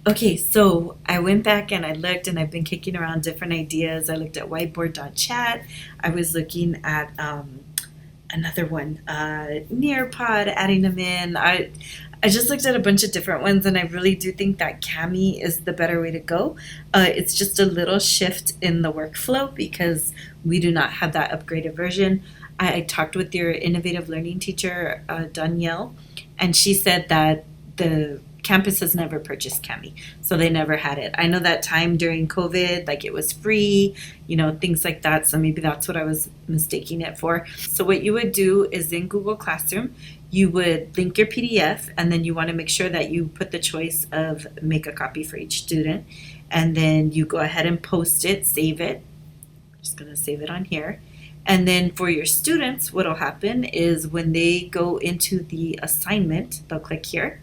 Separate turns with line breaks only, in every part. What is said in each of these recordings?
Okay, so I went back and I looked and I've been kicking around different ideas. I looked at whiteboard.chat. I was looking at another one, Nearpod, adding them in. I just looked at a bunch of different ones and I really do think that Cami is the better way to go. It's just a little shift in the workflow because we do not have that upgraded version. I talked with your innovative learning teacher, Danielle, and she said that the campus has never purchased Cami, so they never had it. I know that time during COVID, like it was free, things like that. So maybe that's what I was mistaking it for. So what you would do is in Google Classroom, you would link your PDF, and then you want to make sure that you put the choice of make a copy for each student, and then you go ahead and post it, save it. I'm just going to save it on here. And then for your students, what will happen is when they go into the assignment, they'll click here.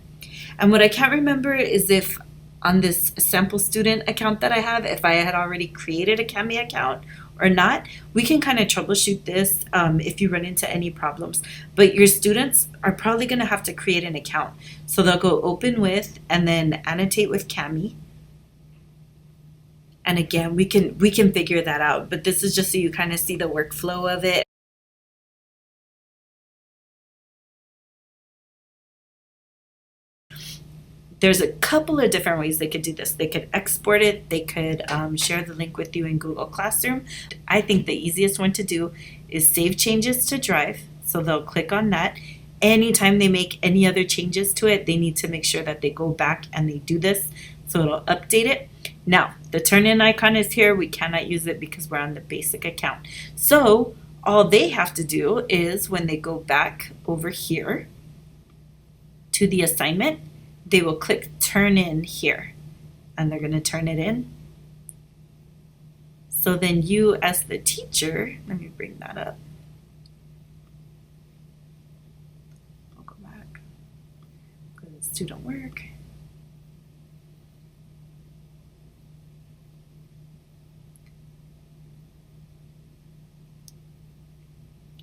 And what I can't remember is if on this sample student account that I have, if I had already created a Cami account or not. We can kind of troubleshoot this if you run into any problems. But your students are probably going to have to create an account. So they'll go open with and then annotate with Cami. And again, we can figure that out. But this is just so you kind of see the workflow of it. There's a couple of different ways they could do this. They could export it. They could share the link with you in Google Classroom. I think the easiest one to do is save changes to Drive. So they'll click on that. Anytime they make any other changes to it, they need to make sure that they go back and they do this. So it'll update it. Now, the turn in icon is here. We cannot use it because we're on the basic account. So all they have to do is when they go back over here to the assignment, they will click turn in here and they're going to turn it in. So then you as the teacher, let me bring that up. I'll go back, go to student work.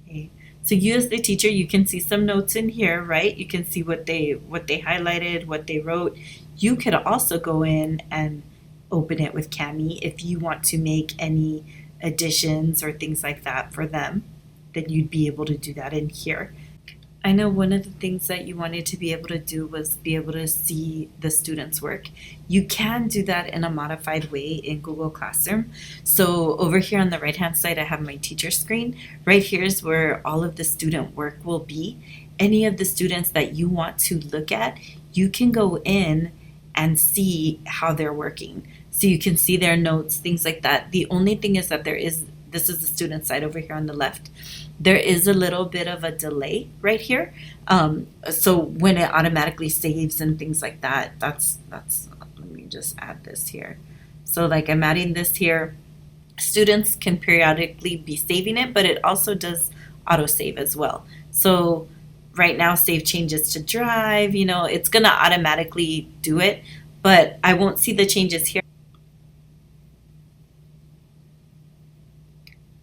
Okay. So you as the teacher, you can see some notes in here, right? You can see what they highlighted, what they wrote. You could also go in and open it with Cami if you want to make any additions or things like that for them. Then you'd be able to do that in here. I know one of the things that you wanted to be able to do was be able to see the students' work. You can do that in a modified way in Google Classroom. So over here on the right hand side, I have my teacher screen. Right here is where all of the student work will be. Any of the students that you want to look at, you can go in and see how they're working. So you can see their notes, things like that. The only thing is that this is the student side over here on the left. There is a little bit of a delay right here. So when it automatically saves and things like that, that's, let me just add this here. So like I'm adding this here. Students can periodically be saving it, but it also does autosave as well. So right now, save changes to Drive, it's gonna automatically do it, but I won't see the changes here.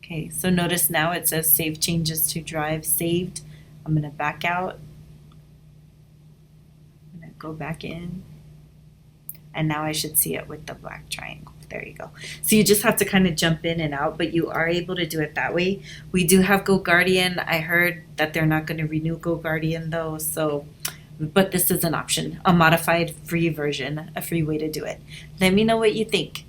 Okay, so notice now it says save changes to Drive saved. I'm going to back out. I'm going to go back in. And now I should see it with the black triangle. There you go. So you just have to kind of jump in and out, but you are able to do it that way. We do have GoGuardian. I heard that they're not going to renew GoGuardian though, but this is an option, a modified free version, a free way to do it. Let me know what you think.